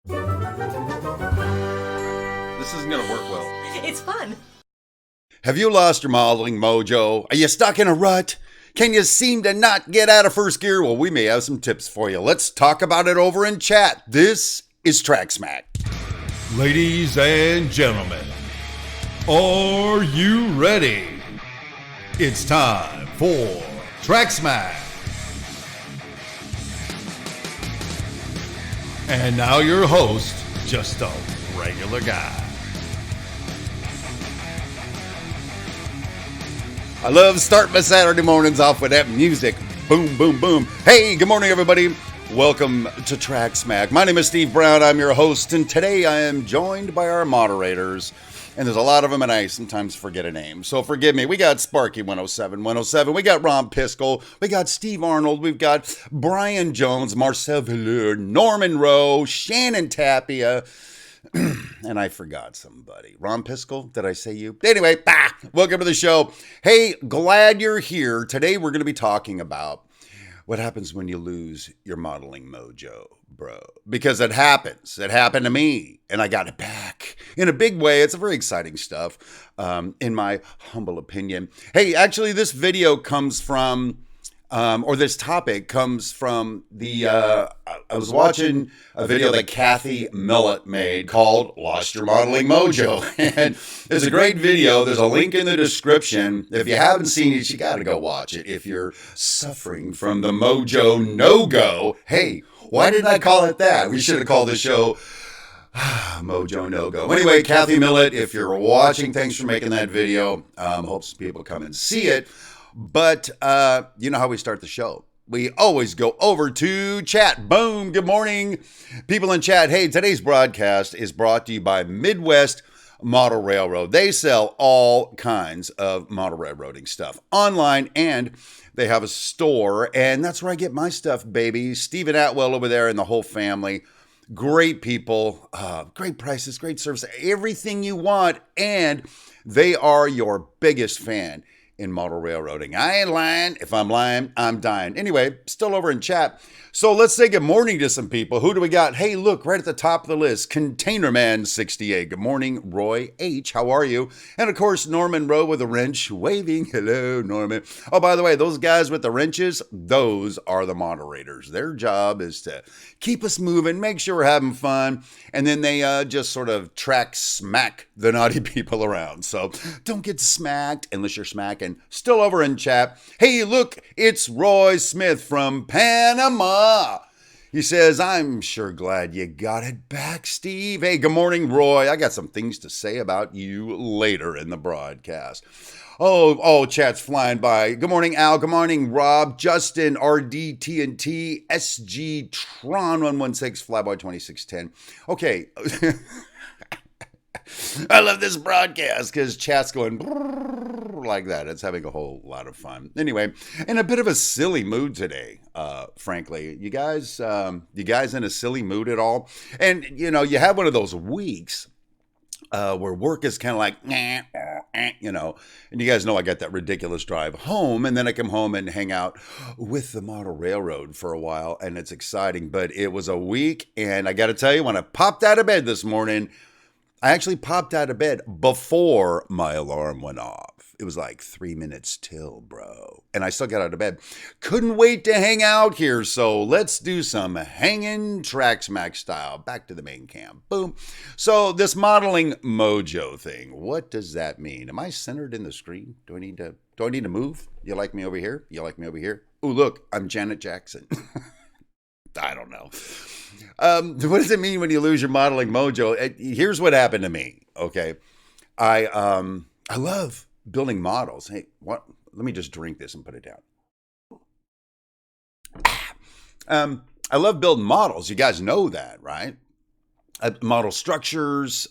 This isn't going to work well. It's fun. Have you lost your modeling mojo? Are you stuck in a rut? Can you seem to not get out of first gear? Well, we may have some tips for you. Let's talk about it over in chat. This is Track Smack. Ladies and gentlemen, are you ready? It's time for Track Smack. And now your host, just a regular guy. I love starting my Saturday mornings off with that music. Boom, boom, boom. Hey, good morning, everybody. Welcome to Track Smack. My name is Steve Brown. I'm your host, and today I am joined by our moderators. And there's a lot of them, and I sometimes forget a name. So forgive me. We got Sparky 107. We got Ron Piskel. We got Steve Arnold. We've got Brian Jones, Marcel Velour, Norman Rowe, Shannon Tapia. And I forgot somebody. Ron Piskel, did I say you? Anyway, welcome to the show. Hey, glad you're here. Today we're going to be talking about what happens when you lose your modeling mojo, bro. Because it happens. It happened to me, and I got it back in a big way. It's very exciting stuff, in my humble opinion. Hey, actually, this video comes from... this topic comes from the, I was watching a video that Kathy Millett made called Lost Your Modeling Mojo. And it's a great video. There's a link in the description. If you haven't seen it, you got to go watch it. If you're suffering from the mojo no-go, hey, why didn't I call it that? We should have called the show Mojo no-go. Anyway, Kathy Millett, if you're watching, thanks for making that video. Hope some people come and see it. But you know how we start the show. We always go over to chat. Boom. Good morning, people in chat. Hey, today's broadcast is brought to you by Midwest Model Railroad. They sell all kinds of model railroading stuff online, and they have a store, and that's where I get my stuff, baby. Stephen Atwell over there and the whole family. Great people, great prices, great service, everything you want, and they are your biggest fan in model railroading. I ain't lying. If I'm lying, I'm dying. Anyway, still over in chat. So let's say good morning to some people. Who do we got? Hey, look, right at the top of the list, Containerman68. Good morning, Roy H. How are you? And of course, Norman Rowe with a wrench waving. Hello, Norman. Oh, by the way, those guys with the wrenches, those are the moderators. Their job is to keep us moving, make sure we're having fun, and then they just sort of track smack the naughty people around. So don't get smacked unless you're smacking. Still over in chat. Hey, look, it's Roy Smith from Panama. He says, I'm sure glad you got it back, Steve. Hey, good morning, Roy. I got some things to say about you later in the broadcast. Oh, chat's flying by. Good morning, Al. Good morning, Rob, Justin, RD, TNT, SG, Tron 116, Flyboy 2610. Okay. I love this broadcast because chat's going like that. It's having a whole lot of fun. Anyway, in a bit of a silly mood today, frankly. You guys in a silly mood at all? And, you know, you have one of those weeks where work is kind of like, you know, and you guys know I got that ridiculous drive home, and then I come home and hang out with the model railroad for a while, and it's exciting. But it was a week, and I got to tell you, when I popped out of bed this morning, I actually popped out of bed before my alarm went off. It was like 3 minutes till, bro. And I still got out of bed. Couldn't wait to hang out here. So let's do some hanging Track Smack style. Back to the main cam. Boom. So this modeling mojo thing, what does that mean? Am I centered in the screen? Do I need to move? You like me over here? You like me over here? Ooh, look, I'm Janet Jackson. I don't know. What does it mean when you lose your modeling mojo? Here's what happened to me. Okay. I love building models. Hey, what? Let me just drink this and put it down. I love building models. You guys know that, right? Model structures,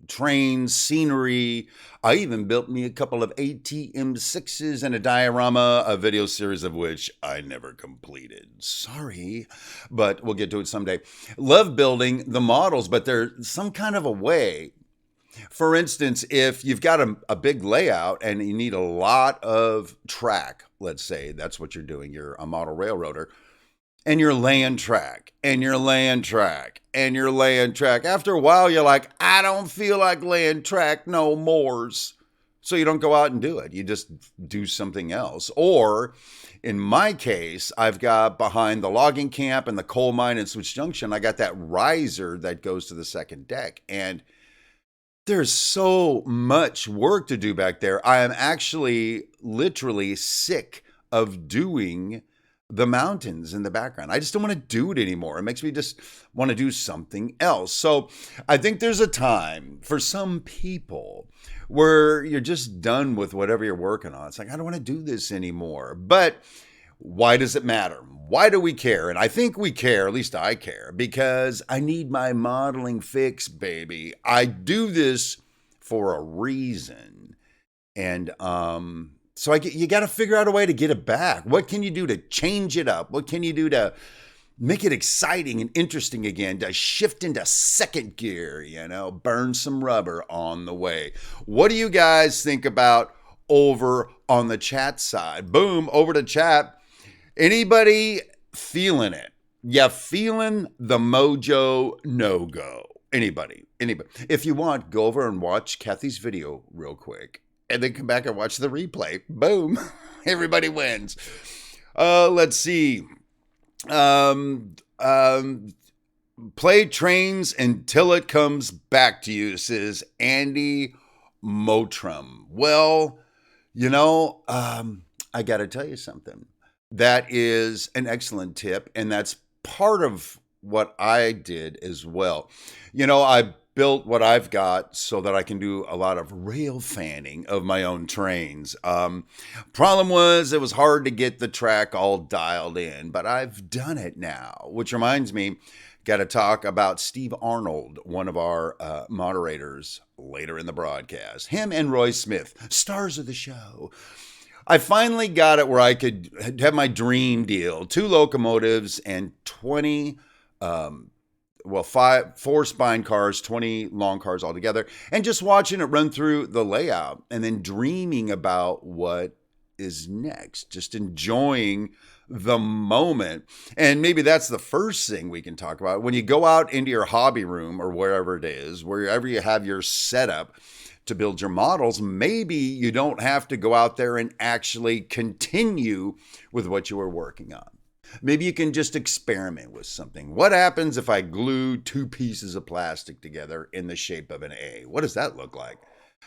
trains, scenery. I even built me a couple of ATM6s and a diorama, a video series of which I never completed. Sorry, but we'll get to it someday. Love building the models, but there's some kind of a way. For instance, if you've got a big layout and you need a lot of track, let's say that's what you're doing, you're a model railroader, and you're laying track and you're laying track and you're laying track. After a while, you're like, I don't feel like laying track no mores. So you don't go out and do it. You just do something else. Or in my case, I've got behind the logging camp and the coal mine in Switch Junction, I got that riser that goes to the second deck. And there's so much work to do back there. I am actually literally sick of doing the mountains in the background. I just don't want to do it anymore. It makes me just want to do something else. So I think there's a time for some people where you're just done with whatever you're working on. It's like, I don't want to do this anymore. But why does it matter? Why do we care? And I think we care, at least I care, because I need my modeling fix, baby. I do this for a reason. And so you got to figure out a way to get it back. What can you do to change it up? What can you do to make it exciting and interesting again, to shift into second gear, burn some rubber on the way? What do you guys think about over on the chat side? Boom, over to chat. Anybody feeling it? You feeling the Mojo no-go? Anybody? If you want, go over and watch Kathy's video real quick and then come back and watch the replay. Boom. Everybody wins. Let's see. Play trains until it comes back to you, says Andy Motrum. Well, I got to tell you something. That is an excellent tip, and that's part of what I did as well. I built what I've got so that I can do a lot of rail fanning of my own trains. Problem was, it was hard to get the track all dialed in, but I've done it now, which reminds me, got to talk about Steve Arnold, one of our moderators later in the broadcast. Him and Roy Smith, stars of the show. I finally got it where I could have my dream deal. 2 locomotives and 20, 4 spine cars, 20 long cars altogether. And just watching it run through the layout and then dreaming about what is next. Just enjoying the moment. And maybe that's the first thing we can talk about. When you go out into your hobby room or wherever it is, wherever you have your setup to build your models, maybe you don't have to go out there and actually continue with what you were working on. Maybe you can just experiment with something. What happens if I glue 2 pieces of plastic together in the shape of an A? What does that look like?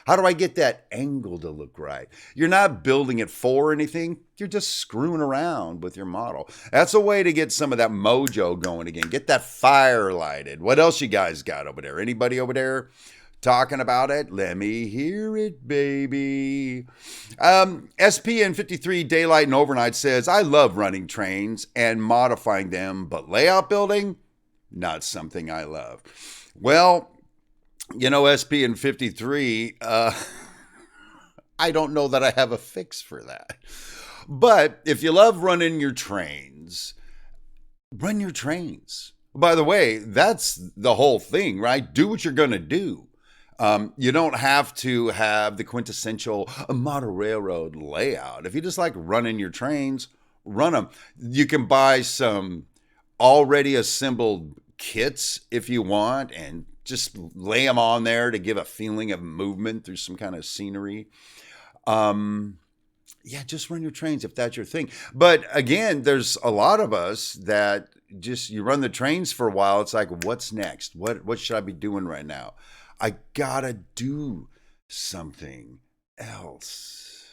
How do I get that angle to look right? You're not building it for anything. You're just screwing around with your model. That's a way to get some of that mojo going again. Get that fire lighted. What else you guys got over there? Anybody over there talking about it? Let me hear it, baby. SPN53 Daylight and Overnight says, I love running trains and modifying them, but layout building, not something I love. Well, SPN53, I don't know that I have a fix for that. But if you love running your trains, run your trains. By the way, that's the whole thing, right? Do what you're going to do. You don't have to have the quintessential model railroad layout. If you just like running your trains, run them. You can buy some already assembled kits if you want and just lay them on there to give a feeling of movement through some kind of scenery. Just run your trains if that's your thing. But again, there's a lot of us that just, you run the trains for a while. It's like, what's next? What should I be doing right now? I gotta do something else.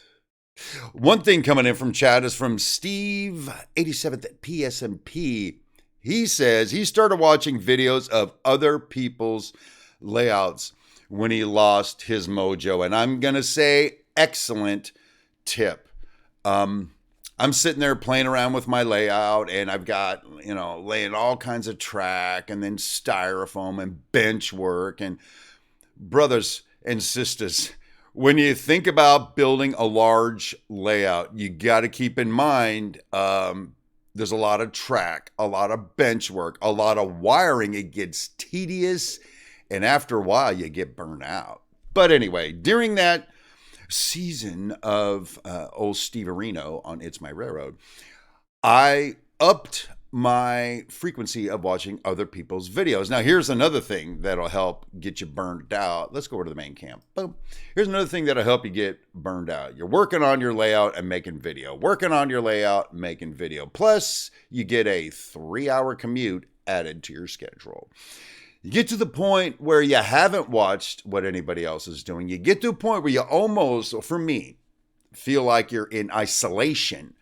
One thing coming in from chat is from Steve, 87th PSMP. He says he started watching videos of other people's layouts when he lost his mojo. And I'm going to say, excellent tip. I'm sitting there playing around with my layout and I've got, laying all kinds of track and then styrofoam and bench work. And brothers and sisters, when you think about building a large layout, you got to keep in mind, there's a lot of track, a lot of bench work, a lot of wiring. It gets tedious, and after a while, you get burnt out. But anyway, during that season of old Steve Areno on It's My Railroad, I upped my frequency of watching other people's videos. Now, here's another thing that'll help get you burned out. Let's go over to the main cam. Boom. Here's another thing that'll help you get burned out. You're working on your layout and making video. Working on your layout, making video. Plus, you get a 3-hour commute added to your schedule. You get to the point where you haven't watched what anybody else is doing. You get to a point where you almost, for me, feel like you're in isolation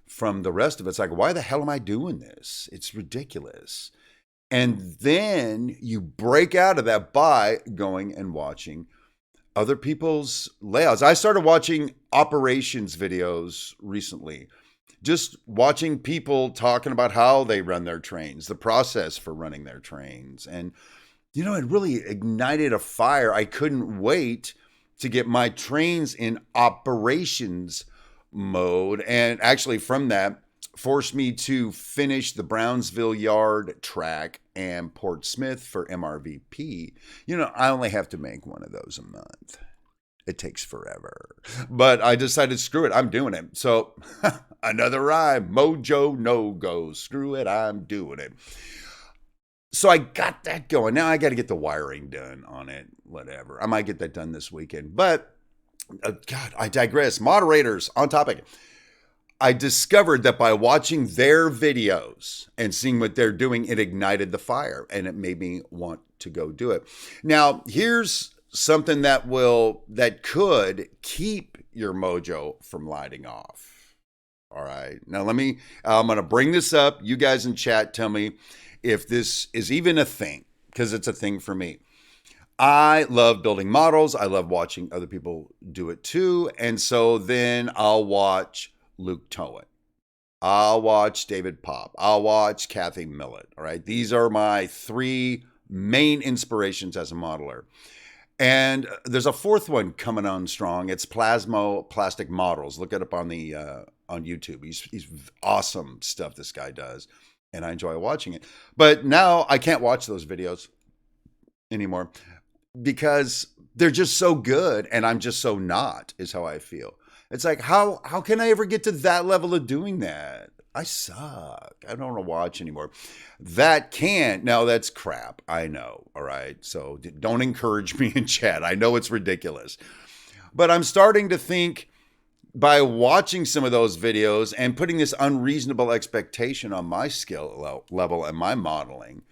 from the rest of it. It's like, why the hell am I doing this? It's ridiculous. And then you break out of that by going and watching other people's layouts. I started watching operations videos recently, just watching people talking about how they run their trains, the process for running their trains. And, it really ignited a fire. I couldn't wait to get my trains in operations mode, and actually from that forced me to finish the Brownsville Yard track and Port Smith for MRVP. I only have to make one of those a month. It takes forever, but I decided, screw it, I'm doing it. So another rhyme, Mojo no go, screw it, I'm doing it. So I got that going. Now I got to get the wiring done on it, whatever. I might get that done this weekend, but God, I digress. Moderators, on topic. I discovered that by watching their videos and seeing what they're doing, it ignited the fire and it made me want to go do it. Now, here's something that could keep your mojo from lighting off. All right. Now I'm going to bring this up. You guys in chat, tell me if this is even a thing, because it's a thing for me. I love building models. I love watching other people do it too. And so then I'll watch Luke Towan. I'll watch David Pop. I'll watch Kathy Millett. All right. These are my 3 main inspirations as a modeler. And there's a 4th one coming on strong. It's Plasmo Plastic Models. Look it up on YouTube. He's awesome stuff this guy does. And I enjoy watching it. But now I can't watch those videos anymore, because they're just so good and I'm just so not, is how I feel. It's like, how can I ever get to that level of doing that? I suck. I don't want to watch anymore. Now that's crap. I know. All right. So don't encourage me in chat. I know it's ridiculous. But I'm starting to think, by watching some of those videos and putting this unreasonable expectation on my skill level and my modeling,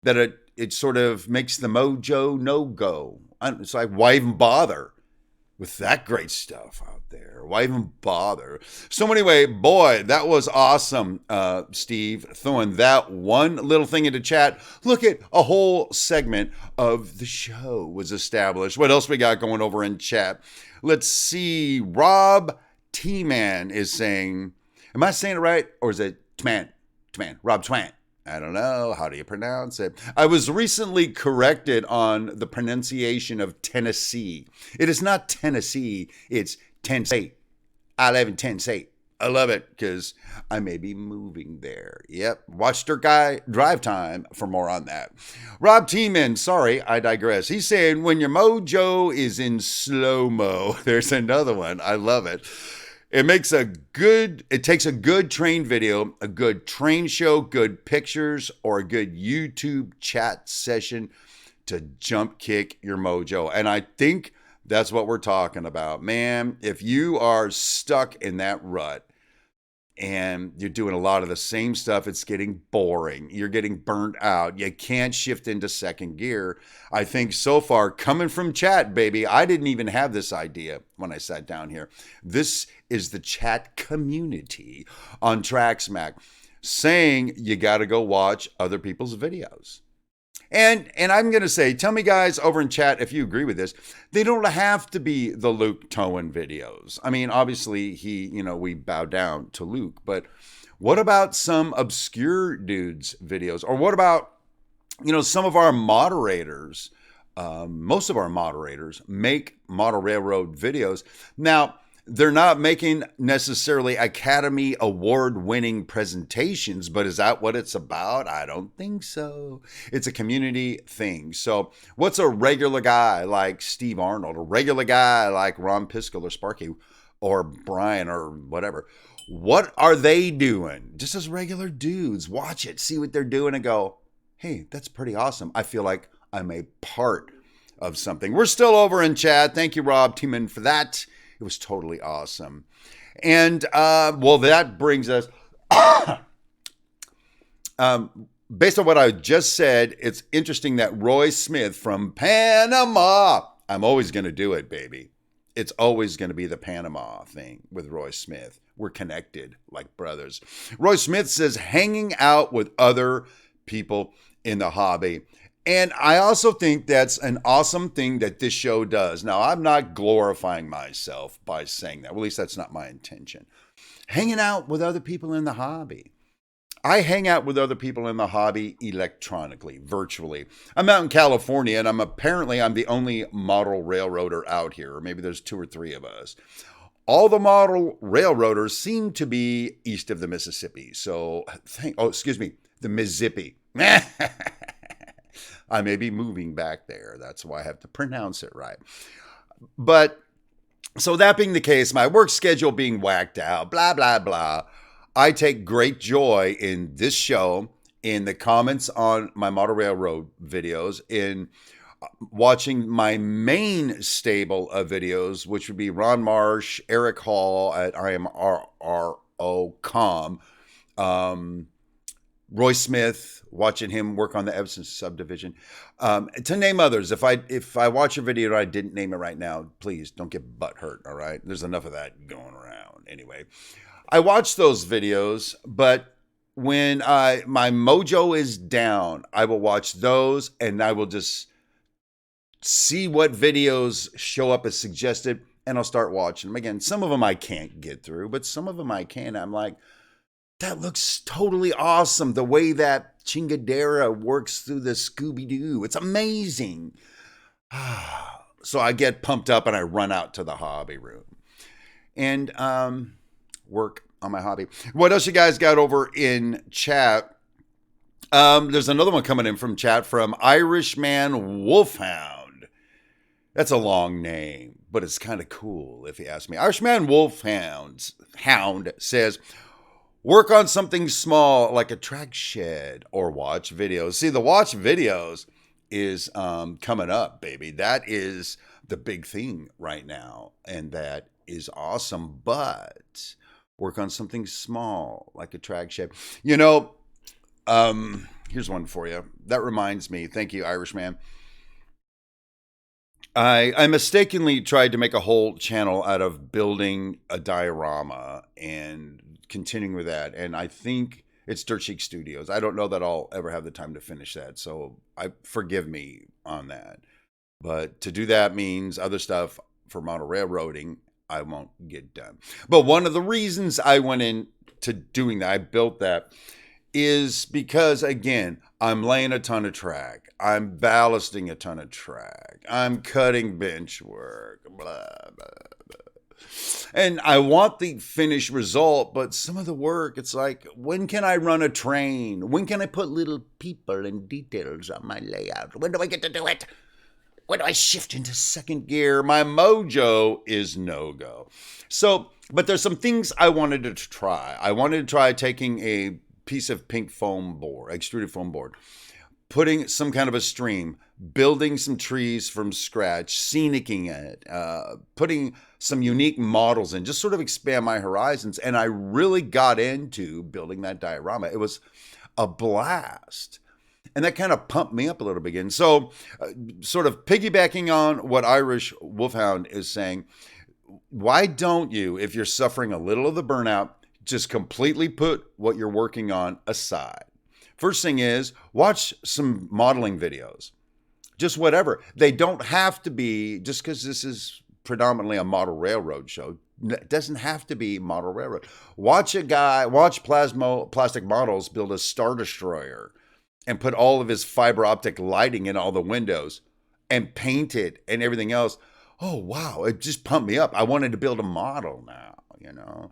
that it sort of makes the mojo no-go. It's like, why even bother with that great stuff out there? Why even bother? So anyway, boy, that was awesome, Steve, throwing that one little thing into chat. Look at a whole segment of the show was established. What else we got going over in chat? Let's see. Rob T-Man is saying, am I saying it right? Or is it Tman? Rob Tman. I don't know. How do you pronounce it? I was recently corrected on the pronunciation of Tennessee. It is not Tennessee. It's Tennessee. I live in Tennessee. I love it because I may be moving there. Yep. Watch Dirt Guy Drive Time for more on that. Rob Tiemann, sorry, I digress. He's saying, when your mojo is in slow-mo. There's another one. I love it. It takes a good train video, a good train show, good pictures, or a good YouTube chat session to jump kick your mojo. And I think that's what we're talking about. Man, if you are stuck in that rut and you're doing a lot of the same stuff, it's getting boring. You're getting burnt out. You can't shift into second gear. I think so far, coming from chat, baby, I didn't even have this idea when I sat down here. This is the chat community on TrackSmack saying you got to go watch other people's videos. And I'm going to say, tell me guys over in chat if you agree with this. They don't have to be the Luke Towan videos. I mean, obviously we bow down to Luke, but what about some obscure dudes videos? Or what about, some of our moderators? Most of our moderators make model railroad videos. Now, they're not making necessarily Academy Award winning presentations, but is that what it's about? I don't think so. It's a community thing. So what's a regular guy like Steve Arnold, a regular guy like Ron Piskel or Sparky or Brian or whatever? What are they doing? Just as regular dudes. Watch it, see what they're doing, and go, hey, that's pretty awesome. I feel like I'm a part of something. We're still over in chat. Thank you, Rob Tiemann, for that. It was totally awesome. And, well, that brings us... based on what I just said, it's interesting that Roy Smith from Panama... I'm always going to do it, baby. It's always going to be the Panama thing with Roy Smith. We're connected like brothers. Roy Smith says hanging out with other people in the hobby. And I also think that's an awesome thing that this show does. Now, I'm not glorifying myself by saying that. Well, at least that's not my intention. Hanging out with other people in the hobby. I hang out with other people in the hobby electronically, virtually. I'm out in California, and I'm the only model railroader out here, or maybe there's 2 or 3 of us. All the model railroaders seem to be east of the Mississippi. So, the Mississippi. I may be moving back there. That's why I have to pronounce it right. But, so that being the case, my work schedule being whacked out, blah, blah, blah. I take great joy in this show, in the comments on my Model Railroad videos, in watching my main stable of videos, which would be Ron Marsh, Eric Hall at IMRRO.com, Roy Smith, watching him work on the Evanston subdivision, to name others. If I watch a video and I didn't name it right now, please don't get butthurt, all right? There's enough of that going around. Anyway, I watch those videos, but when my mojo is down, I will watch those and I will just see what videos show up as suggested and I'll start watching them. Again, some of them I can't get through, but some of them I can. I'm like, that looks totally awesome. The way that Chingadera works through the Scooby-Doo. It's amazing. So I get pumped up and I run out to the hobby room and work on my hobby. What else you guys got over in chat? There's another one coming in from chat from Irishman Wolfhound. That's a long name, but it's kind of cool if you ask me. Irishman Wolfhound says, work on something small like a track shed or watch videos. See, the watch videos is coming up, baby. That is the big thing right now, and that is awesome. But work on something small like a track shed. You know, here's one for you. That reminds me. Thank you, Irishman. I mistakenly tried to make a whole channel out of building a diorama and continuing with that. And I think it's Dirt Cheek Studios. I don't know that I'll ever have the time to finish that. So forgive me on that. But to do that means other stuff for model railroading I won't get done. But one of the reasons I went into doing that, I built that, is because, again, I'm laying a ton of track. I'm ballasting a ton of track. I'm cutting bench work, blah, blah, blah. And I want the finished result, but some of the work, it's like, when can I run a train? When can I put little people and details on my layout? When do I get to do it? When do I shift into second gear? My mojo is no-go. So, but there's some things I wanted to try. I wanted to try taking a piece of pink foam board, extruded foam board, putting some kind of a stream, building some trees from scratch, scenicking it, putting some unique models in, just sort of expand my horizons. And I really got into building that diorama. It was a blast. And that kind of pumped me up a little bit again. So sort of piggybacking on what Irish Wolfhound is saying, why don't you, if you're suffering a little of the burnout, just completely put what you're working on aside? First thing is, watch some modeling videos. Just whatever. They don't have to be, just because this is predominantly a model railroad show, it doesn't have to be model railroad. Watch plastic models build a Star Destroyer and put all of his fiber optic lighting in all the windows and paint it and everything else. Oh, wow. It just pumped me up. I wanted to build a model now, you know.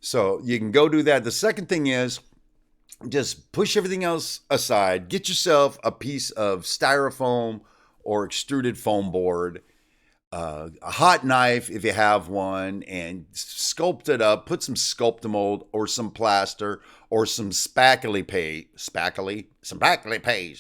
So you can go do that. The second thing is just push everything else aside. Get yourself a piece of styrofoam or extruded foam board. a hot knife if you have one, and sculpt it up. Put some Sculptamold or some plaster or some spackly paste.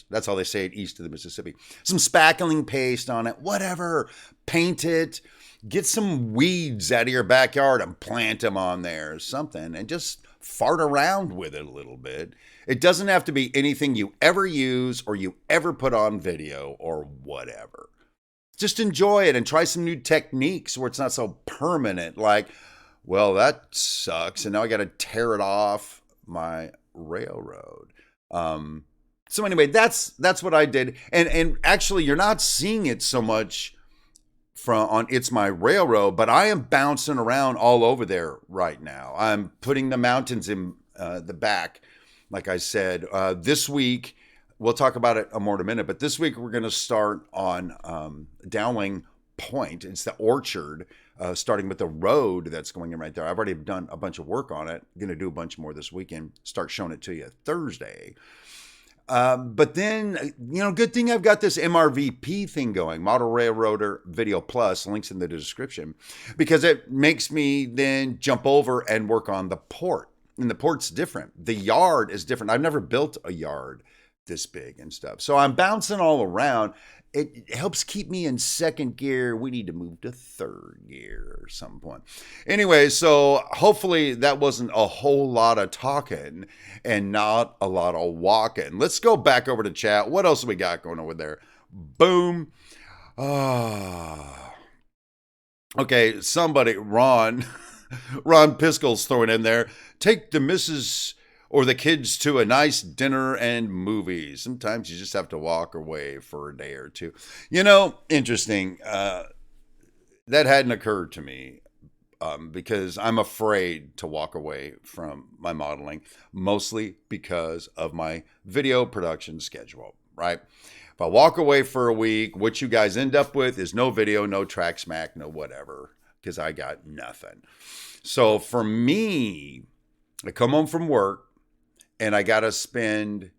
That's how they say it east of the Mississippi. Some spackling paste on it, whatever. Paint it. Get some weeds out of your backyard and plant them on there or something, and just fart around with it a little bit. It doesn't have to be anything you ever use or you ever put on video or whatever. Just enjoy it and try some new techniques where it's not so permanent. Like, well, that sucks, and now I got to tear it off my railroad. So anyway, that's what I did. And actually, you're not seeing it so much on It's My Railroad, but I am bouncing around all over there right now. I'm putting the mountains in the back, like I said. This week, we'll talk about it more in a minute, but this week we're going to start on Dowling Point. It's the orchard, starting with the road that's going in right there. I've already done a bunch of work on it. I'm going to do a bunch more this weekend, start showing it to you Thursday. But then, good thing I've got this MRVP thing going, Model Railroader Video Plus, links in the description, because it makes me then jump over and work on the port. And the port's different. The yard is different. I've never built a yard this big and stuff. So I'm bouncing all around. It helps keep me in second gear. We need to move to third gear at some point. Anyway, so hopefully that wasn't a whole lot of talking and not a lot of walking. Let's go back over to chat. What else we got going over there? Boom. Okay, somebody, Ron Piskel's throwing in there. Take the missus or the kids to a nice dinner and movies. Sometimes you just have to walk away for a day or two. Interesting. That hadn't occurred to me because I'm afraid to walk away from my modeling, mostly because of my video production schedule, right? If I walk away for a week, what you guys end up with is no video, no track smack, no whatever, because I got nothing. So for me, I come home from work, and I got to spend,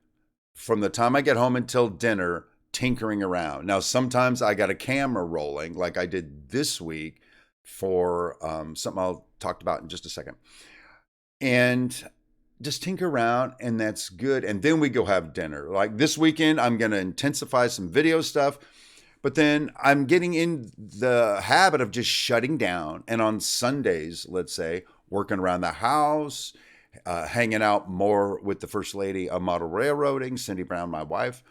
from the time I get home until dinner, tinkering around. Now, sometimes I got a camera rolling, like I did this week for something I'll talk about in just a second. And just tinker around, and that's good. And then we go have dinner. Like this weekend, I'm going to intensify some video stuff. But then I'm getting in the habit of just shutting down. And on Sundays, let's say, working around the house, hanging out more with the First Lady of Model Railroading, Cindy Brown, my wife,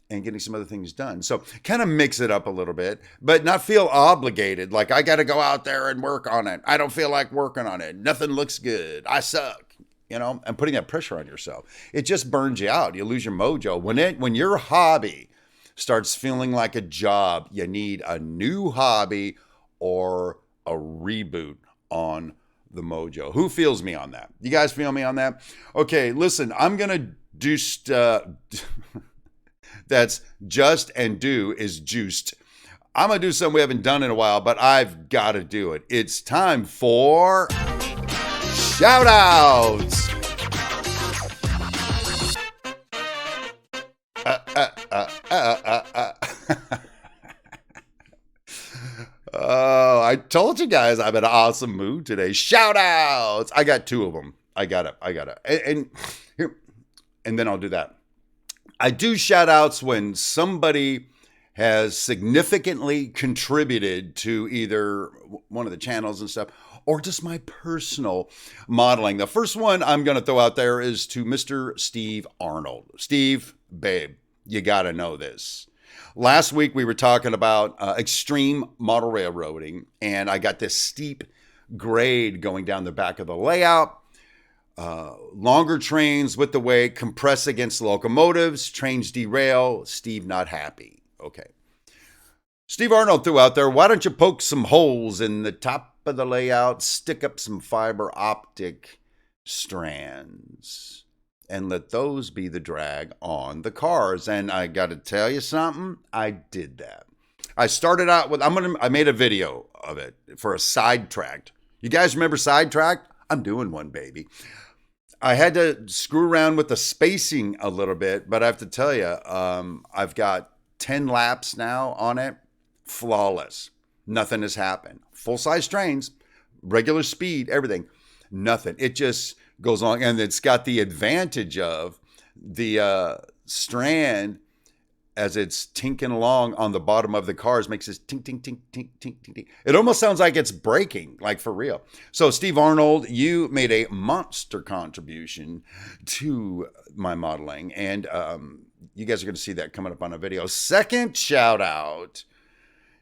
and getting some other things done. So kind of mix it up a little bit, but not feel obligated. Like I got to go out there and work on it. I don't feel like working on it. Nothing looks good. I suck, and putting that pressure on yourself. It just burns you out. You lose your mojo. When your hobby starts feeling like a job, you need a new hobby or a reboot on the mojo. Who feels me on that? You guys feel me on that? Okay, listen, I'm going to do that's just and do is juiced. I'm going to do something we haven't done in a while, but I've got to do it. It's time for shout outs. Oh, I told you guys I'm in an awesome mood today. Shout outs. I got two of them. I got it. And then I'll do that. I do shout outs when somebody has significantly contributed to either one of the channels and stuff, or just my personal modeling. The first one I'm going to throw out there is to Mr. Steve Arnold. Steve, babe, you got to know this. Last week, we were talking about extreme model railroading, and I got this steep grade going down the back of the layout. Longer trains with the weight, compress against locomotives, trains derail, Steve not happy. Okay. Steve Arnold threw out there, why don't you poke some holes in the top of the layout, stick up some fiber optic strands, and let those be the drag on the cars. And I got to tell you something, I did that. I started out with, I made a video of it for a sidetracked. You guys remember sidetracked? I'm doing one, baby. I had to screw around with the spacing a little bit, but I have to tell you, I've got 10 laps now on it. Flawless. Nothing has happened. Full-size trains, regular speed, everything. Nothing. It just goes along, and it's got the advantage of the strand as it's tinking along on the bottom of the cars makes this tink, tink, tink, tink, tink, tink, tink. It almost sounds like it's braking, like for real. So Steve Arnold, you made a monster contribution to my modeling, and you guys are going to see that coming up on a video. Second shout out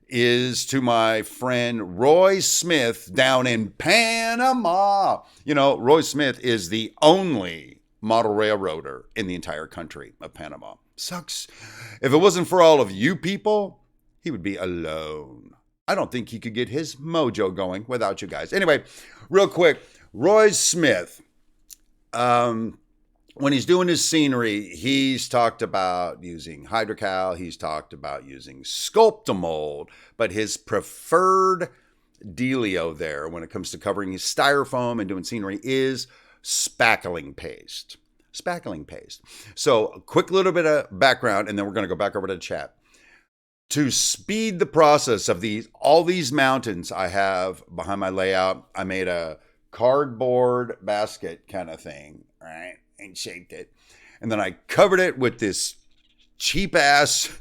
is to my friend Roy Smith down in Panama. You know, Roy Smith is the only model railroader in the entire country of Panama. Sucks. If it wasn't for all of you people, he would be alone. I don't think he could get his mojo going without you guys. Anyway, real quick, Roy Smith, when he's doing his scenery, he's talked about using hydrocal, he's talked about using Sculptamold, but his preferred dealio there when it comes to covering his styrofoam and doing scenery is spackling paste. Spackling paste. So a quick little bit of background, and then we're going to go back over to the chat. To speed the process of all these mountains I have behind my layout, I made a cardboard basket kind of thing, right? And shaped it. And then I covered it with this cheap ass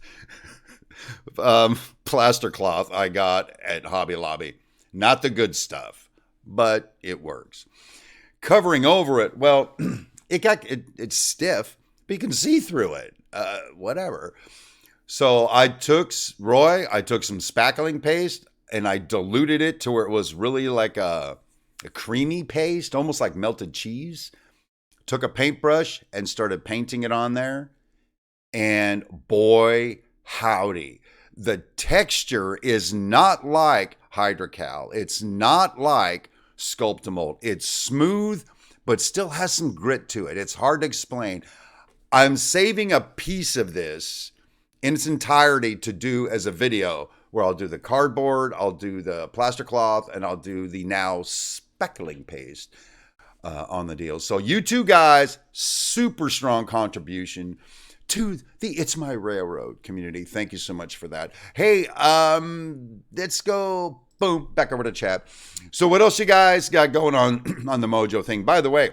plaster cloth I got at Hobby Lobby. Not the good stuff, but it works. Covering over it, well, it's stiff, but you can see through it, whatever. So I took some spackling paste and I diluted it to where it was really like a creamy paste, almost like melted cheese. Took a paintbrush and started painting it on there. And boy, howdy, the texture is not like hydrocal. It's not like Sculptamold. It's smooth, but still has some grit to it. It's hard to explain. I'm saving a piece of this in its entirety to do as a video where I'll do the cardboard, I'll do the plaster cloth, and I'll do the now speckling paste on the deal. So you two guys, super strong contribution to the It's My Railroad community. Thank you so much for that. Hey, let's go, boom, back over to chat. So what else you guys got going on the Mojo thing? By the way,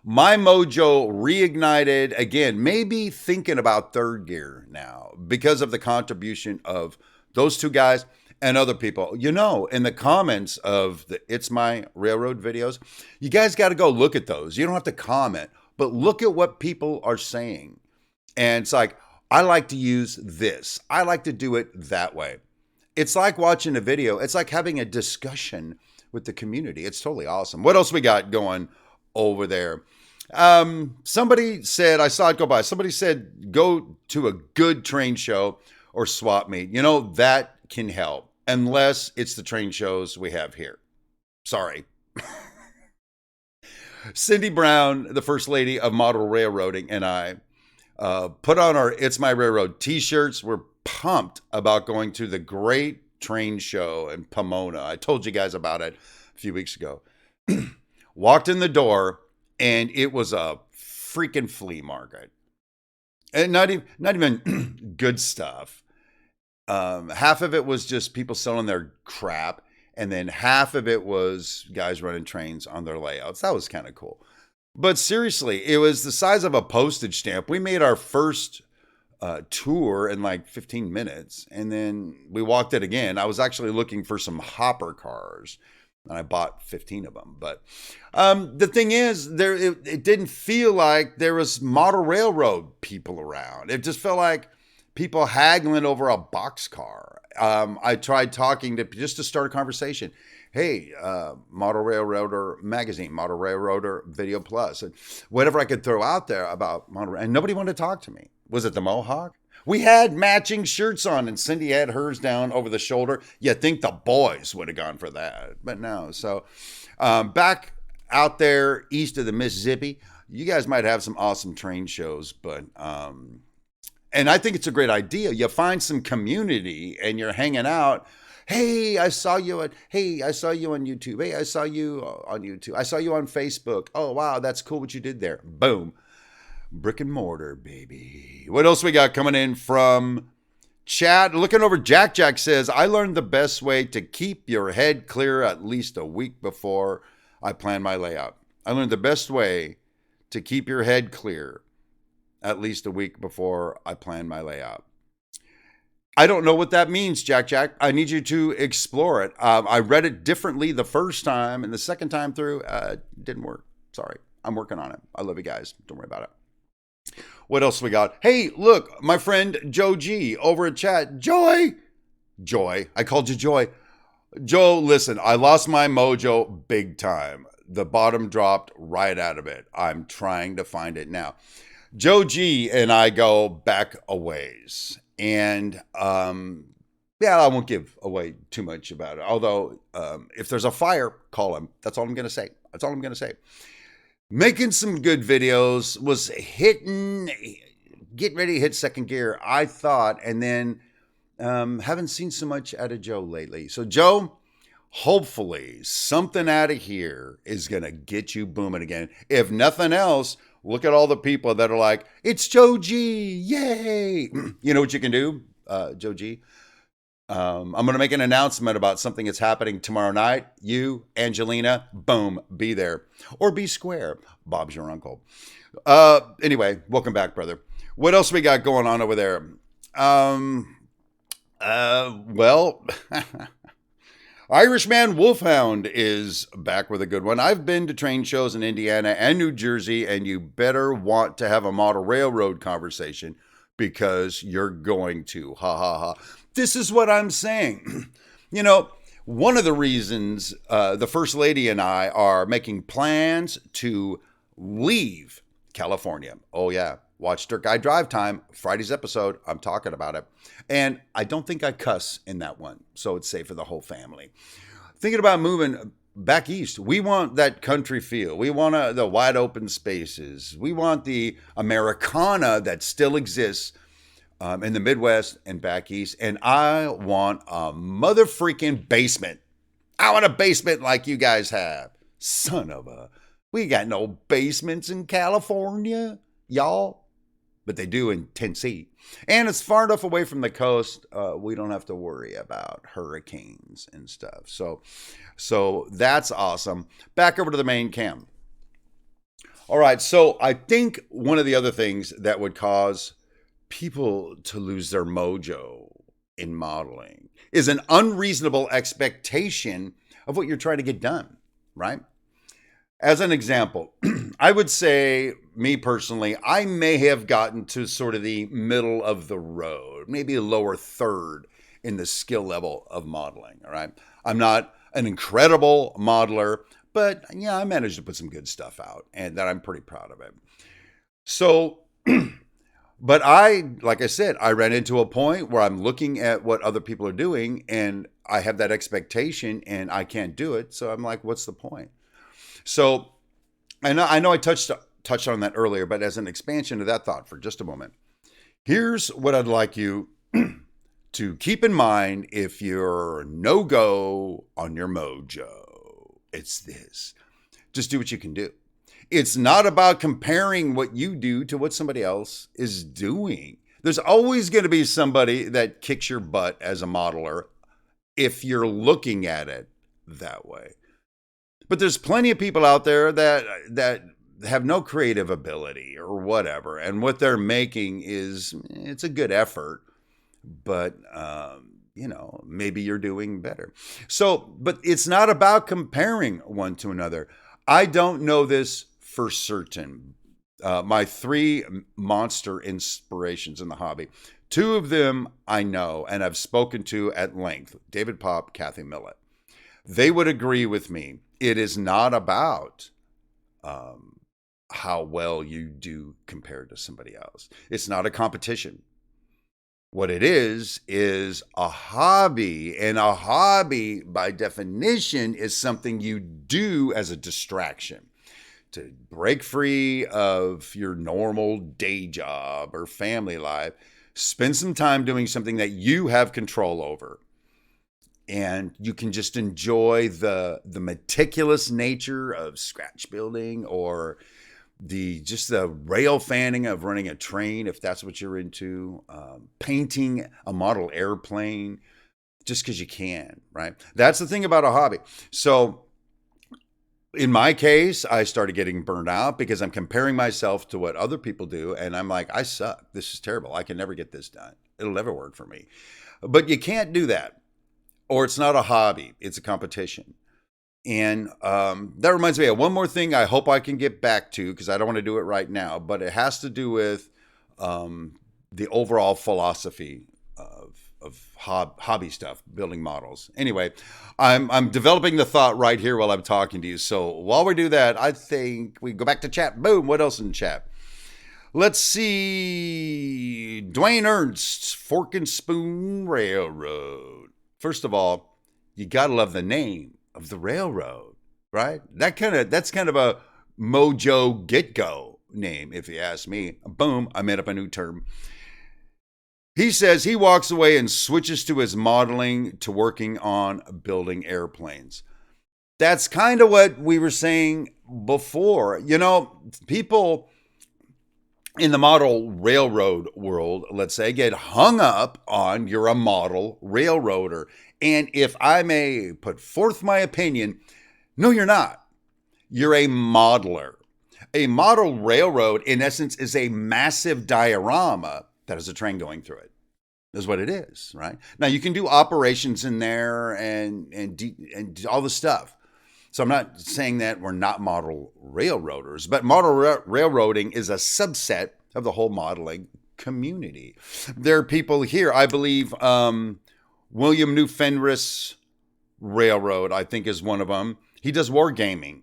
my Mojo reignited again, maybe thinking about third gear now because of the contribution of those two guys and other people. You know, in the comments of the It's My Railroad videos, you guys got to go look at those. You don't have to comment, but look at what people are saying. And it's like, I like to use this. I like to do it that way. It's like watching a video. It's like having a discussion with the community. It's totally awesome. What else we got going over there? Somebody said, I saw it go by. Somebody said, go to a good train show or swap meet. You know, that can help unless it's the train shows we have here. Sorry. Cindy Brown, the first lady of model railroading, and I put on our It's My Railroad t-shirts. We're pumped about going to the great train show in Pomona. I told you guys about it a few weeks ago. Walked in the door and it was a freaking flea market. And not even good stuff. Half of it was just people selling their crap. And then half of it was guys running trains on their layouts. That was kind of cool. But seriously, it was the size of a postage stamp. We made our first tour in like 15 minutes. And then we walked it again. I was actually looking for some hopper cars. And I bought 15 of them. But the thing is, it didn't feel like there was model railroad people around. It just felt like people haggling over a boxcar. I tried talking just to start a conversation. Hey, Model Railroader Magazine, Model Railroader Video Plus, and whatever I could throw out there about model. And nobody wanted to talk to me. Was it the Mohawk? We had matching shirts on, and Cindy had hers down over the shoulder. You'd think the boys would have gone for that, but no. So back out there east of the Mississippi, you guys might have some awesome train shows, but and I think it's a great idea. You find some community, and you're hanging out. Hey, I saw you on YouTube. Hey, I saw you on YouTube. I saw you on Facebook. Oh, wow, that's cool what you did there. Boom. Brick and mortar, baby. What else we got coming in from Chat, looking over, Jack says, I learned the best way to keep your head clear at least a week before I plan my layout. I learned the best way to keep your head clear at least a week before I plan my layout. I don't know what that means, Jack. I need you to explore it. I read it differently the first time, and the second time through, didn't work. Sorry. I'm working on it. I love you guys. Don't worry about it. What else we got? Hey, look, my friend Joe G over at chat. Joy. I called you Joy. Joe, listen, I lost my mojo big time. The bottom dropped right out of it. I'm trying to find it now. Joe G and I go back a ways. And I won't give away too much about it. Although, if there's a fire, call him. That's all I'm going to say. Making some good videos, was getting ready to hit second gear, I thought. And then haven't seen so much out of Joe lately. So, Joe, hopefully something out of here is going to get you booming again. If nothing else, look at all the people that are like, it's Joe G, yay. You know what you can do, Joe G? I'm going to make an announcement about something that's happening tomorrow night. You, Angelina, boom, be there. Or be square. Bob's your uncle. Anyway, welcome back, brother. What else we got going on over there? Irishman Wolfhound is back with a good one. I've been to train shows in Indiana and New Jersey, and you better want to have a model railroad conversation because you're going to. Ha ha ha. This is what I'm saying. You know, one of the reasons the First Lady and I are making plans to leave California. Oh, yeah. Watch Dirt Guy Drive Time, Friday's episode. I'm talking about it. And I don't think I cuss in that one, so it's safe for the whole family. Thinking about moving back east. We want that country feel. We want the wide open spaces. We want the Americana that still exists in the Midwest and back east. And I want a mother freaking basement. I want a basement like you guys have. Son of a... We got no basements in California, y'all. But they do in Tennessee. And it's far enough away from the coast, we don't have to worry about hurricanes and stuff. So that's awesome. Back over to the main cam. All right, so I think one of the other things that would cause people to lose their mojo in modeling is an unreasonable expectation of what you're trying to get done, right? As an example, I would say, me personally, I may have gotten to sort of the middle of the road, maybe a lower third in the skill level of modeling, all right? I'm not an incredible modeler, but yeah, I managed to put some good stuff out and that I'm pretty proud of it. So, but like I said, I ran into a point where I'm looking at what other people are doing and I have that expectation and I can't do it. So I'm like, what's the point? So I know I touched on that earlier, but as an expansion of that thought for just a moment, here's what I'd like you to keep in mind if you're no-go on your mojo. It's this. Just do what you can do. It's not about comparing what you do to what somebody else is doing. There's always going to be somebody that kicks your butt as a modeler if you're looking at it that way. But there's plenty of people out there that have no creative ability or whatever. And what they're making it's a good effort, but, maybe you're doing better. So, but it's not about comparing one to another. I don't know this for certain. My 3 monster inspirations in the hobby, 2 of them I know and I've spoken to at length, David Pop, Kathy Millett. They would agree with me. It is not about how well you do compared to somebody else. It's not a competition. What it is a hobby. And a hobby, by definition, is something you do as a distraction to break free of your normal day job or family life. Spend some time doing something that you have control over. And you can just enjoy the meticulous nature of scratch building or just the rail fanning of running a train, if that's what you're into, painting a model airplane just because you can, right? That's the thing about a hobby. So in my case, I started getting burned out because I'm comparing myself to what other people do. And I'm like, I suck. This is terrible. I can never get this done. It'll never work for me. But you can't do that. Or it's not a hobby. It's a competition. And that reminds me of one more thing I hope I can get back to, because I don't want to do it right now, but it has to do with the overall philosophy of hobby stuff, building models. Anyway, I'm developing the thought right here while I'm talking to you. So while we do that, I think we go back to chat. Boom. What else in chat? Let's see. Dwayne Ernst, Fork and Spoon Railroad. First of all, you got to love the name of the railroad, right? That's kind of a Mojo get-go name, if you ask me. Boom, I made up a new term. He says he walks away and switches to his modeling to working on building airplanes. That's kind of what we were saying before. You know, people in the model railroad world, let's say, get hung up on you're a model railroader. And if I may put forth my opinion, no, you're not. You're a modeler. A model railroad, in essence, is a massive diorama that has a train going through it. That's what it is, right? Now, you can do operations in there and all the stuff. So I'm not saying that we're not model railroaders, but model railroading is a subset of the whole modeling community. There are people here, I believe, William New Fenris Railroad, I think, is one of them. He does wargaming.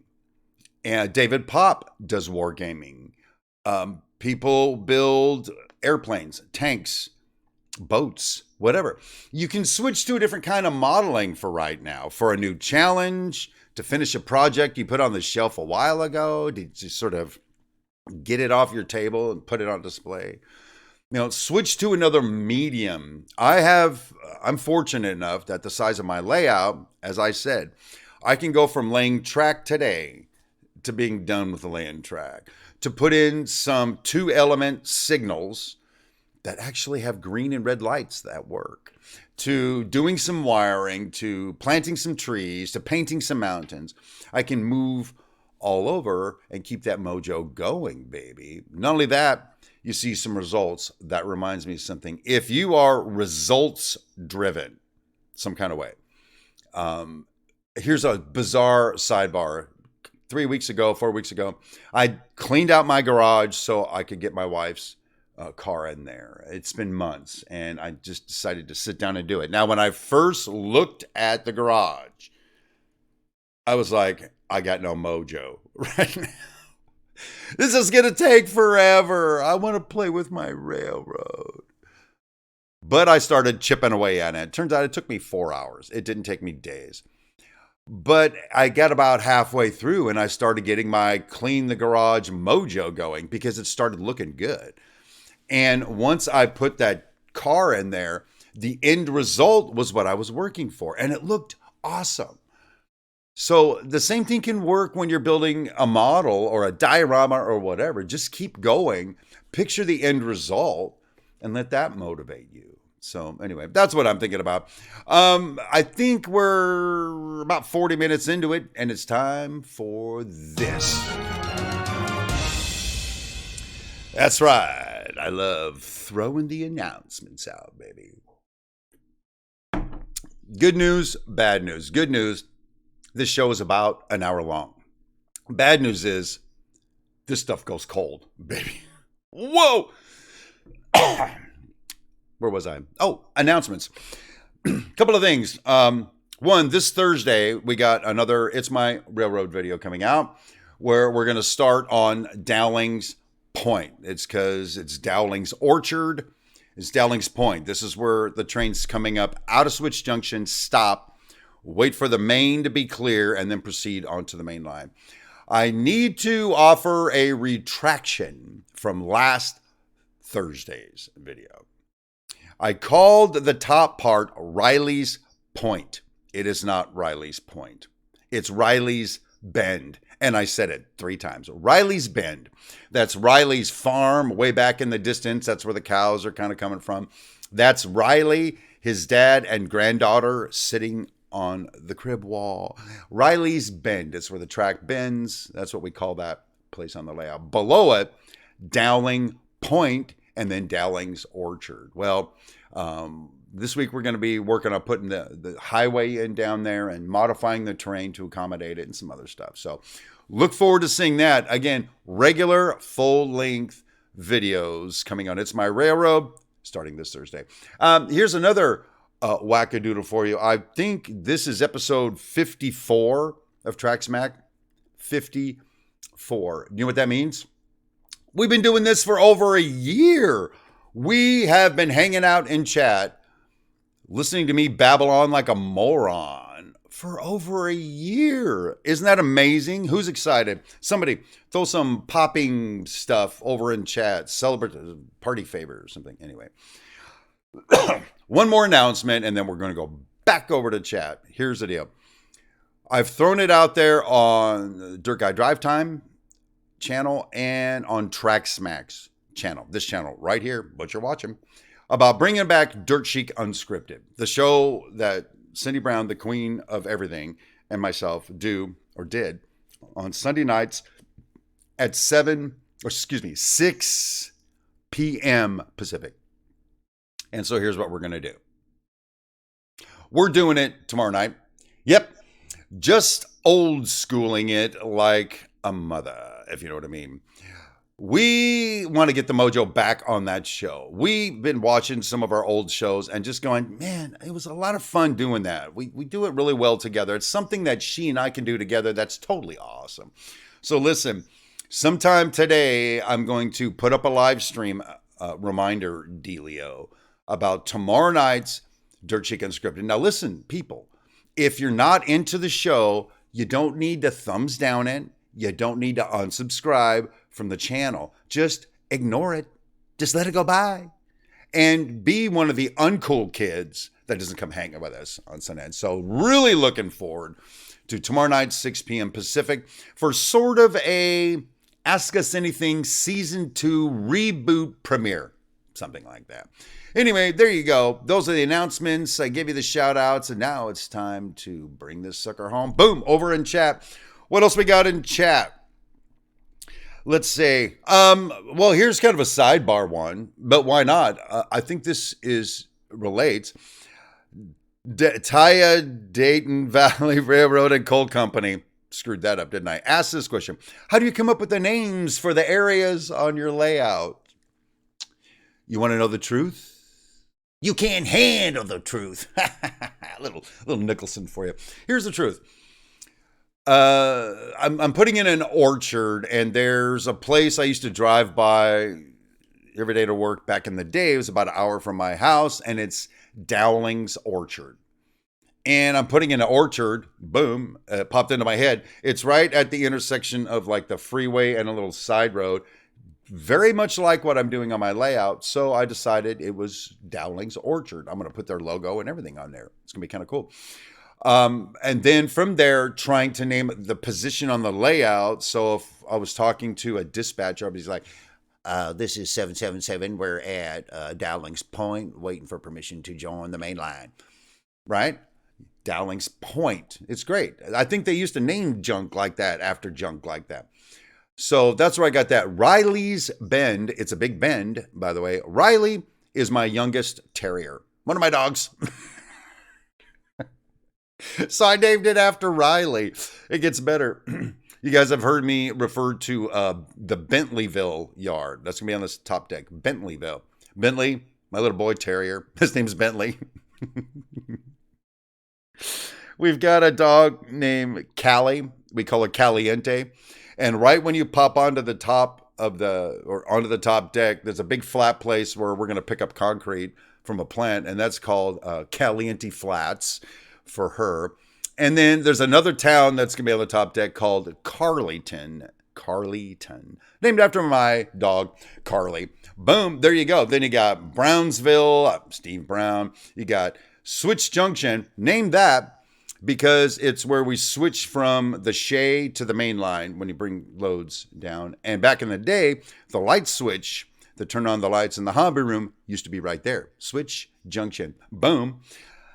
And David Pop does wargaming. People build airplanes, tanks, boats, whatever. You can switch to a different kind of modeling for right now. For a new challenge, to finish a project you put on the shelf a while ago, to just sort of get it off your table and put it on display. You know, switch to another medium. I'm fortunate enough that the size of my layout, as I said, I can go from laying track today to being done with the laying track, to put in some 2-element signals that actually have green and red lights that work, to doing some wiring, to planting some trees, to painting some mountains. I can move all over and keep that mojo going, baby. Not only that, you see some results. That reminds me of something. If you are results driven, some kind of way, here's a bizarre sidebar. 4 weeks ago, I cleaned out my garage so I could get my wife's car in there. It's been months, and I just decided to sit down and do it. Now, when I first looked at the garage, I was like, I got no mojo right now. This is going to take forever. I want to play with my railroad. But I started chipping away at it. Turns out it took me 4 hours. It didn't take me days. But I got about halfway through and I started getting my clean the garage mojo going because it started looking good. And once I put that car in there, the end result was what I was working for. And it looked awesome. So the same thing can work when you're building a model or a diorama or whatever. Just keep going, picture the end result, and let that motivate you. So anyway, that's what I'm thinking about. I think we're about 40 minutes into it, and it's time for this. That's right. I love throwing the announcements out, baby. Good news, bad news. Good news, this show is about an hour long. Bad news is this stuff goes cold, baby. Whoa! Where was I? Oh, announcements. Couple of things. One, this Thursday, we got another It's My Railroad video coming out where we're going to start on Dowling's Point. It's because it's Dowling's Orchard. It's Dowling's Point. This is where the train's coming up out of Switch Junction, stop, wait for the main to be clear, and then proceed onto the main line. I need to offer a retraction from last Thursday's video. I called the top part Riley's Point. It is not Riley's Point. It's Riley's Bend. And I said it 3 times. Riley's Bend. That's Riley's farm way back in the distance. That's where the cows are kind of coming from. That's Riley, his dad, and granddaughter sitting on the crib wall. Riley's Bend. It's where the track bends. That's what we call that place on the layout. Below it, Dowling Point, and then Dowling's Orchard. Well, this week we're going to be working on putting the highway in down there and modifying the terrain to accommodate it and some other stuff. So look forward to seeing that. Again, regular full-length videos coming on It's My Railroad starting this Thursday. Here's another wackadoodle for you. I think this is episode 54 of Track Smack. 54. You know what that means? We've been doing this for over a year. We have been hanging out in chat, listening to me babble on like a moron for over a year. Isn't that amazing? Who's excited? Somebody throw some popping stuff over in chat. Celebrate party favor or something. Anyway, one more announcement and then we're going to go back over to chat. Here's the deal. I've thrown it out there on Dirt Guy Drive Time channel and on Track Smack's channel. This channel right here, what you're watching. About bringing back Dirt Chic Unscripted, the show that Cindy Brown, the queen of everything, and myself did on Sunday nights at 6 p.m. Pacific. And so here's what we're going to do. We're doing it tomorrow night. Yep. Just old schooling it like a mother, if you know what I mean. We want to get the Mojo back on that show. We've been watching some of our old shows and just going, man, it was a lot of fun doing that. We do it really well together. It's something that she and I can do together that's totally awesome. So listen, sometime today, I'm going to put up a live stream reminder dealio about tomorrow night's Dirt Chic Unscripted. Now listen, people, if you're not into the show, you don't need to thumbs down it. You don't need to unsubscribe from the channel. Just ignore it. Just let it go by. And be one of the uncool kids that doesn't come hanging with us on Sunday. So really looking forward to tomorrow night, 6 p.m. Pacific, for sort of a Ask Us Anything Season 2 reboot premiere. Something like that. Anyway, there you go. Those are the announcements. I gave you the shout outs, and now it's time to bring this sucker home. Boom, over in chat. What else we got in chat? Let's see. Well, here's kind of a sidebar one, but why not? I think this relates. Taya Dayton Valley Railroad and Coal Company. Screwed that up, didn't I? Ask this question. How do you come up with the names for the areas on your layout? You want to know the truth? You can't handle the truth. little Nicholson for you. Here's the truth. I'm putting in an orchard, and there's a place I used to drive by every day to work back in the day. It was about an hour from my house, and it's Dowling's Orchard. And I'm putting in an orchard. Boom, it popped into my head. It's right at the intersection of like the freeway and a little side road. Very much like what I'm doing on my layout. So I decided it was Dowling's Orchard. I'm going to put their logo and everything on there. It's going to be kind of cool. And then from there, trying to name the position on the layout. So if I was talking to a dispatcher, I'd be like, this is 777. We're at Dowling's Point, waiting for permission to join the main line. Right? Dowling's Point. It's great. I think they used to name junk like that after junk like that. So that's where I got that. Riley's Bend. It's a big bend, by the way. Riley is my youngest terrier. One of my dogs. So I named it after Riley. It gets better. You guys have heard me refer to the Bentleyville yard. That's going to be on this top deck. Bentleyville. Bentley, my little boy terrier. His name's Bentley. We've got a dog named Callie. We call her Caliente. And right when you pop onto the top of onto the top deck, there's a big flat place where we're going to pick up concrete from a plant. And that's called Caliente Flats for her. And then there's another town that's going to be on the top deck called Carleton. Carleton. Named after my dog, Carly. Boom. There you go. Then you got Brownsville, Steve Brown. You got Switch Junction. Named that because it's where we switch from the shay to the main line when you bring loads down. And back in the day, the light switch that turned on the lights in the hobby room used to be right there. Switch, junction, boom.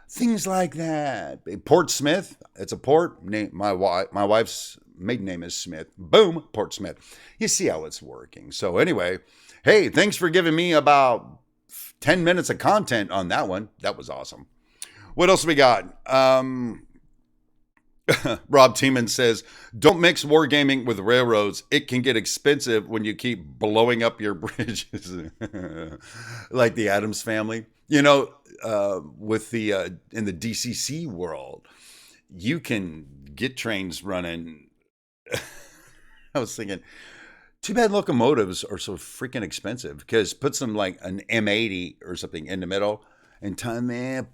Things like that. Port Smith, it's a port. My wife's maiden name is Smith. Boom, Port Smith. You see how it's working. So anyway, hey, thanks for giving me about 10 minutes of content on that one. That was awesome. What else we got? Rob Tiemann says, don't mix wargaming with railroads. It can get expensive when you keep blowing up your bridges. Like the Addams Family. You know, with the in the DCC world, you can get trains running. I was thinking, too bad locomotives are so freaking expensive, because put some like an M80 or something in the middle and time, man.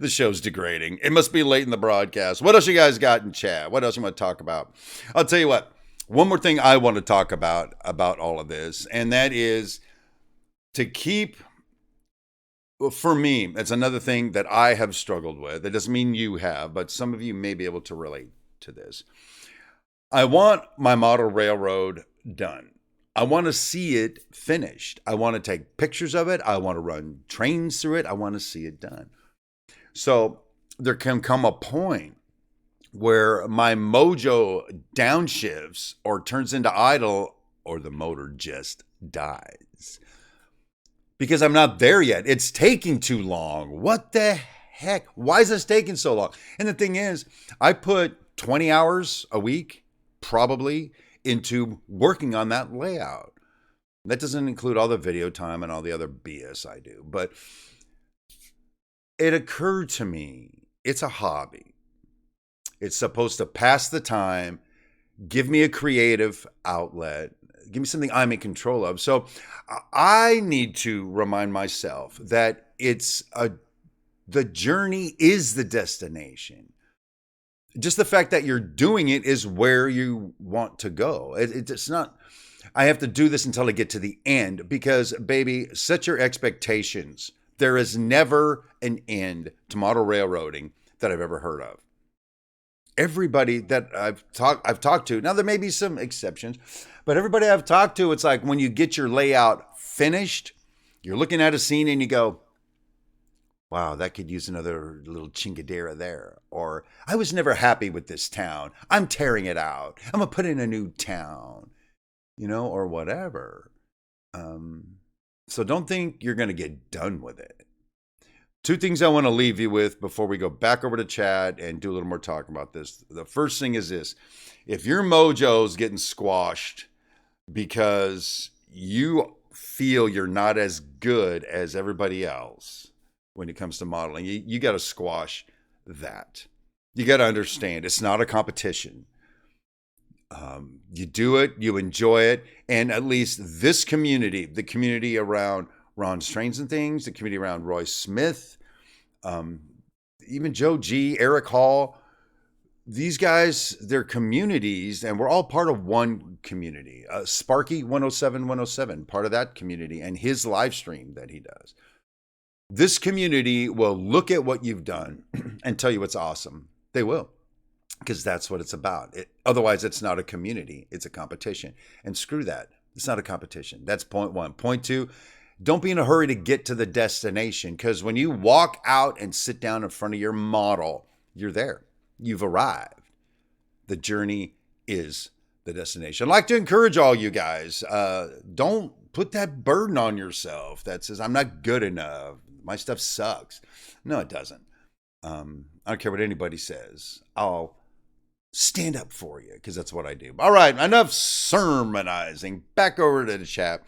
The show's degrading. It must be late in the broadcast. What else you guys got in chat? What else you want to talk about? I'll tell you what. One more thing I want to talk about all of this, and that is to keep, well, for me, it's another thing that I have struggled with. It doesn't mean you have, but some of you may be able to relate to this. I want my model railroad done. I want to see it finished. I want to take pictures of it. I want to run trains through it. I want to see it done. So there can come a point where my Mojo downshifts or turns into idle, or the motor just dies. Because I'm not there yet. It's taking too long. What the heck? Why is this taking so long? And the thing is, I put 20 hours a week, probably, into working on that layout. That doesn't include all the video time and all the other BS I do. But it occurred to me, it's a hobby. It's supposed to pass the time, give me a creative outlet, give me something I'm in control of. So I need to remind myself that the journey is the destination. Just the fact that you're doing it is where you want to go. It's not, I have to do this until I get to the end, because, baby, set your expectations. There is never an end to model railroading that I've ever heard of. Everybody that I've talked to, now there may be some exceptions, but everybody I've talked to, it's like when you get your layout finished, you're looking at a scene and you go, wow, that could use another little chingadera there. Or, I was never happy with this town. I'm tearing it out. I'm going to put in a new town, or whatever. So don't think you're going to get done with it. Two things I want to leave you with before we go back over to chat and do a little more talk about this. The first thing is this. If your mojo's getting squashed because you feel you're not as good as everybody else when it comes to modeling, you got to squash that. You got to understand it's not a competition. You do it, you enjoy it, and at least this community, the community around Ron's Trains and Things, the community around Roy Smith, even Joe G, Eric Hall, these guys, they're communities, and we're all part of one community. Sparky 107, part of that community, and his live stream that he does. This community will look at what you've done and tell you it's awesome. They will. Because that's what it's about. Otherwise, it's not a community. It's a competition. And screw that. It's not a competition. That's point one. Point two, don't be in a hurry to get to the destination. Because when you walk out and sit down in front of your model, you're there. You've arrived. The journey is the destination. I'd like to encourage all you guys. Don't put that burden on yourself that says, I'm not good enough. My stuff sucks. No, it doesn't. I don't care what anybody says. I'll stand up for you, because that's what I do. All right, enough sermonizing. Back over to the chat.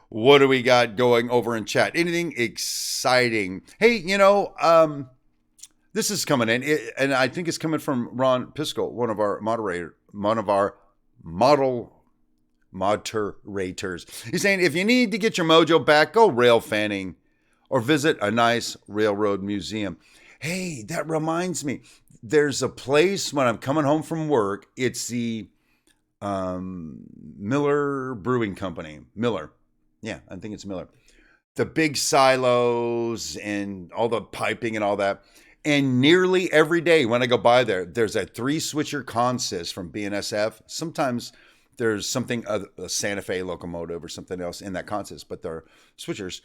What do we got going over in chat? Anything exciting? Hey, this is coming in, and I think it's coming from Ron Piskel, one of our moderators. He's saying, if you need to get your mojo back, go rail fanning or visit a nice railroad museum. Hey, that reminds me. There's a place when I'm coming home from work. It's the Miller Brewing Company. Miller. Yeah, I think it's Miller. the big silos and all the piping and all that. And nearly every day when I go by there, there's a 3-switcher consist from BNSF. Sometimes there's something, a Santa Fe locomotive or something else in that consist, but they're switchers.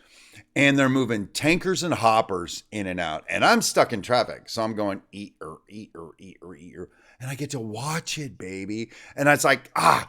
And they're moving tankers and hoppers in and out. And I'm stuck in traffic. So I'm going, eater. And I get to watch it, baby. And it's like, I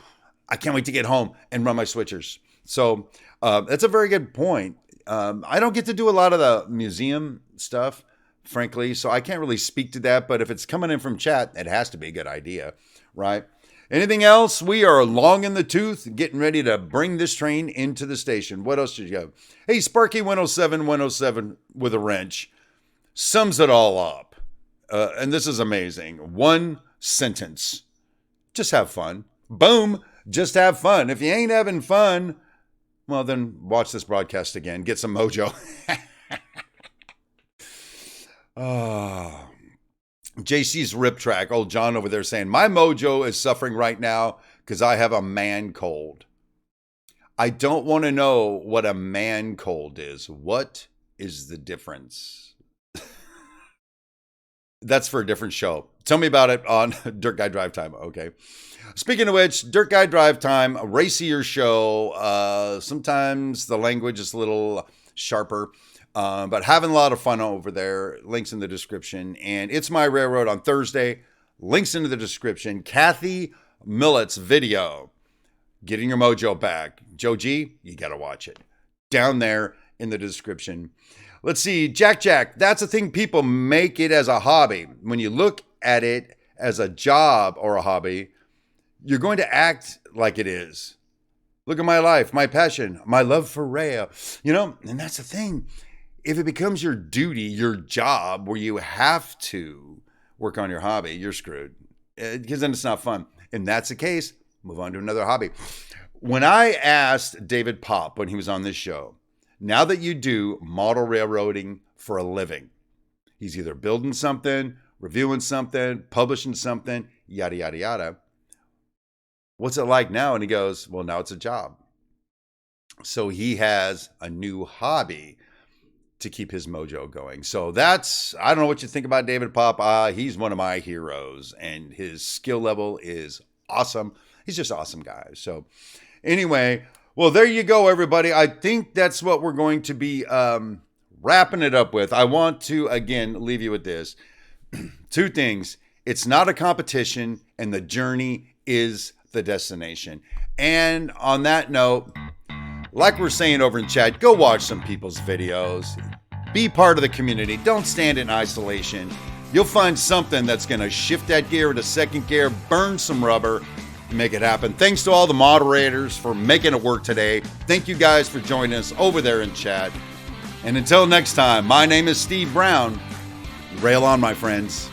can't wait to get home and run my switchers. So that's a very good point. I don't get to do a lot of the museum stuff, frankly, so I can't really speak to that. But if it's coming in from chat, it has to be a good idea, right? Anything else? We are long in the tooth, getting ready to bring this train into the station. What else did you have? Hey, Sparky 107 with a wrench sums it all up. And this is amazing. One sentence. Just have fun. Boom. Just have fun. If you ain't having fun, well, then watch this broadcast again. Get some mojo. JC's rip track. Old John over there saying, my mojo is suffering right now because I have a man cold. I don't want to know what a man cold is. What is the difference? That's for a different show. Tell me about it on Dirt Guy Drive Time. Okay. Speaking of which, Dirt Guy Drive Time, a racier show. Sometimes the language is a little sharper, but having a lot of fun over there. Links in the description. And It's My Railroad on Thursday. Links in the description. Kathy Millett's video, Getting Your Mojo Back. Joe G, you got to watch it. Down there in the description. Let's see. Jack, that's the thing. People make it as a hobby. When you look at it as a job or a hobby, you're going to act like it is. Look at my life, my passion, my love for rail. And that's the thing. If it becomes your duty, your job, where you have to work on your hobby, you're screwed. Because then it's not fun. And that's the case. Move on to another hobby. When I asked David Popp when he was on this show, now that you do model railroading for a living, he's either building something, reviewing something, publishing something, yada, yada, yada. What's it like now? And he goes, well, now it's a job. So he has a new hobby to keep his mojo going. So I don't know what you think about David Popp. He's one of my heroes and his skill level is awesome. He's just an awesome guy. So anyway, well, there you go, everybody. I think that's what we're going to be wrapping it up with. I want to, again, leave you with this. 2 things. It's not a competition and the journey is the destination. And on that note, like we're saying over in chat, go watch some people's videos. Be part of the community. Don't stand in isolation. You'll find something that's going to shift that gear into second gear, burn some rubber, make it happen. Thanks to all the moderators for making it work today. Thank you guys for joining us over there in chat. And until next time, my name is Steve Brown. Rail on, my friends.